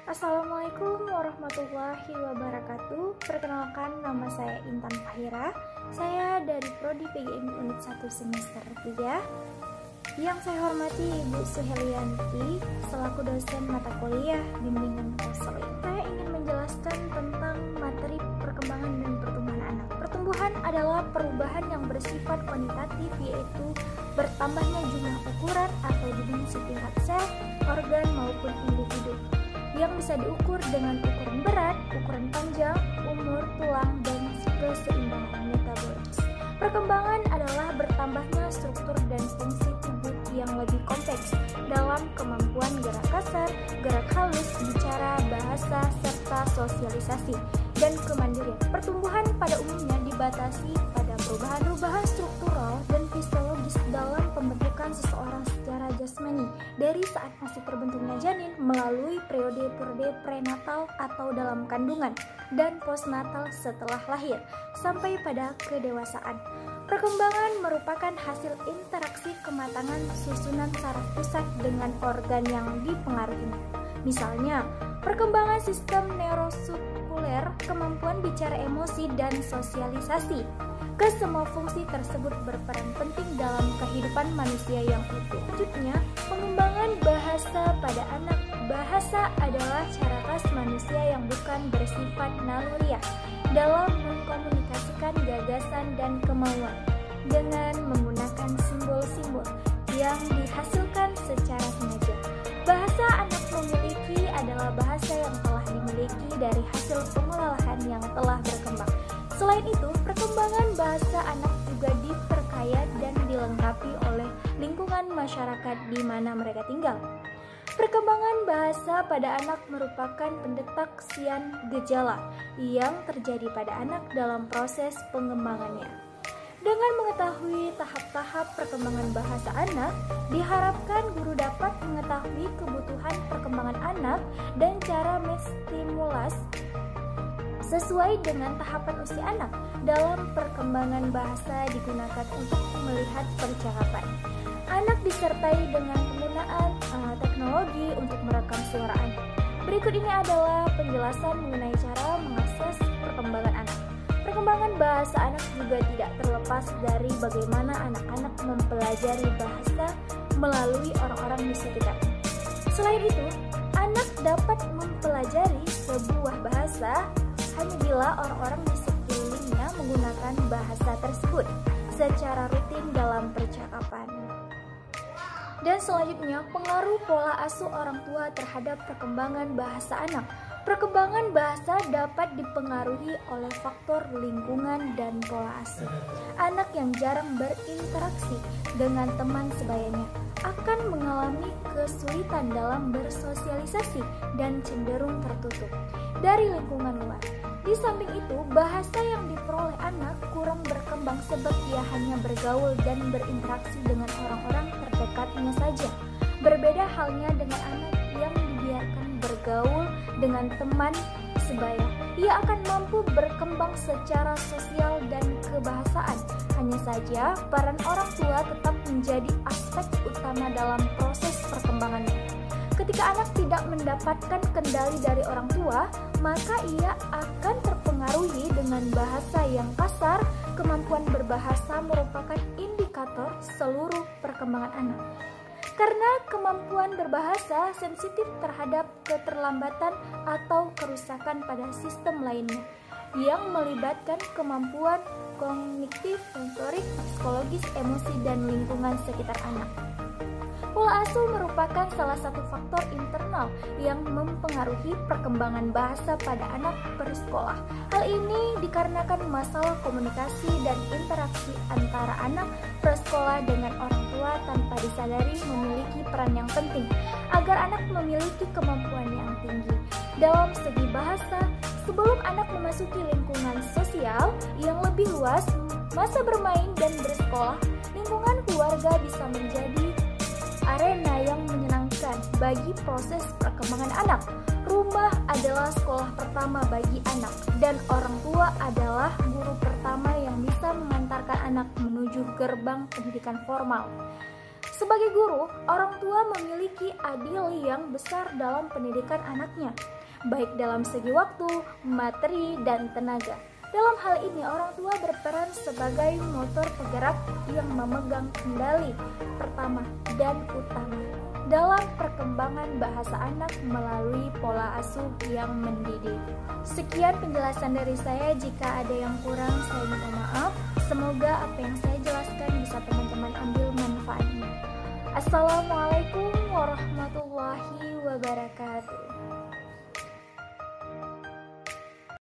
Assalamualaikum warahmatullahi wabarakatuh. Perkenalkan, nama saya Intan Fahira. Saya dari Prodi PGMI Unit 1 semester 3. Yang saya hormati Ibu Suhelianti selaku dosen mata kuliah bimbingan konseling. Saya ingin menjelaskan tentang materi perkembangan dan pertumbuhan anak. Pertumbuhan adalah perubahan yang bersifat kuantitatif, yaitu bertambahnya jumlah ukuran atau dimensi tingkat sel, organ maupun individu, yang bisa diukur dengan ukuran berat, ukuran panjang, umur, tulang, dan keseimbangan metabolis. Perkembangan adalah bertambahnya struktur dan fungsi tubuh yang lebih kompleks dalam kemampuan gerak kasar, gerak halus, bicara, bahasa, serta sosialisasi dan kemandirian. Pertumbuhan pada umumnya dibatasi pada perubahan-perubahan struktural dan fisiologis dalam pembentukan seseorang secara jasmani dari saat masih terbentuknya janin melalui periode-periode prenatal atau dalam kandungan dan postnatal setelah lahir sampai pada kedewasaan. Perkembangan merupakan hasil interaksi kematangan susunan saraf pusat dengan organ yang dipengaruhinya. Misalnya, perkembangan sistem neuroskuler, kemampuan bicara, emosi, dan sosialisasi. Kesemua fungsi tersebut berperan penting dalam kehidupan manusia yang utuh. Selanjutnya, pengembangan bahasa pada anak. Bahasa adalah cara khas manusia yang bukan bersifat naluriah dalam mengkomunikasikan gagasan dan kemauan dengan menggunakan simbol-simbol yang dihasilkan secara sengaja. Bahasa anak memiliki adalah bahasa yang telah dimiliki dari hasil pengolahan yang telah berkembang. Selain itu, perkembangan bahasa anak juga diperkaya dan dilengkapi oleh lingkungan masyarakat di mana mereka tinggal. Perkembangan bahasa pada anak merupakan pendeteksian gejala yang terjadi pada anak dalam proses pengembangannya. Dengan mengetahui tahap-tahap perkembangan bahasa anak, diharapkan guru dapat mengetahui kebutuhan perkembangan anak dan cara menstimulus sesuai dengan tahapan usia anak. Dalam perkembangan bahasa digunakan untuk melihat percakapan. Anak disertai dengan penggunaan teknologi untuk merekam suara anak. Berikut ini adalah penjelasan mengenai cara mengakses perkembangan anak. Perkembangan bahasa anak juga tidak terlepas dari bagaimana anak-anak mempelajari bahasa melalui orang-orang di sekitarnya. Selain itu, anak dapat mempelajari sebuah bahasa hanya bila orang-orang di sekelilingnya menggunakan bahasa tersebut secara rutin dalam percakapan. Dan selanjutnya, pengaruh pola asuh orang tua terhadap perkembangan bahasa anak. Perkembangan bahasa dapat dipengaruhi oleh faktor lingkungan dan pola asuh. Anak yang jarang berinteraksi dengan teman sebayanya akan mengalami kesulitan dalam bersosialisasi dan cenderung tertutup dari lingkungan luar. Di samping itu, bahasa yang diperoleh anak kurang berkembang sebab ia hanya bergaul dan berinteraksi dengan orang-orang terdekatnya saja. Berbeda halnya dengan anak yang dibiarkan bergaul dengan teman sebaya. Ia akan mampu berkembang secara sosial dan kebahasaan. Hanya saja, peran orang tua tetap menjadi aspek utama dalam proses perkembangannya. Ketika anak tidak mendapatkan kendali dari orang tua, maka ia akan terpengaruhi dengan bahasa yang kasar. Kemampuan berbahasa merupakan indikator seluruh perkembangan anak. Karena kemampuan berbahasa sensitif terhadap keterlambatan atau kerusakan pada sistem lainnya yang melibatkan kemampuan kognitif, motorik, psikologis, emosi, dan lingkungan sekitar anak. Pola asuh merupakan salah satu faktor internal yang mempengaruhi perkembangan bahasa pada anak bersekolah. Hal ini dikarenakan masalah komunikasi dan interaksi antara anak prasekolah dengan orang tua tanpa disadari memiliki peran yang penting agar anak memiliki kemampuan yang tinggi dalam segi bahasa. Sebelum anak memasuki lingkungan sosial yang lebih luas, masa bermain dan bersekolah, lingkungan keluarga bisa menjadi arena yang menyenangkan bagi proses perkembangan anak. Rumah adalah sekolah pertama bagi anak, dan orang tua adalah guru pertama yang bisa mengantarkan anak menuju gerbang pendidikan formal. Sebagai guru, orang tua memiliki andil yang besar dalam pendidikan anaknya. baik dalam segi waktu, materi, dan tenaga. Dalam hal ini, orang tua berperan sebagai motor penggerak yang memegang kendali pertama dan utama dalam perkembangan bahasa anak melalui pola asuh yang mendidik. Sekian penjelasan dari saya. Jika ada yang kurang, saya minta maaf. Semoga apa yang saya jelaskan bisa teman-teman ambil manfaatnya. Assalamualaikum warahmatullahi wabarakatuh.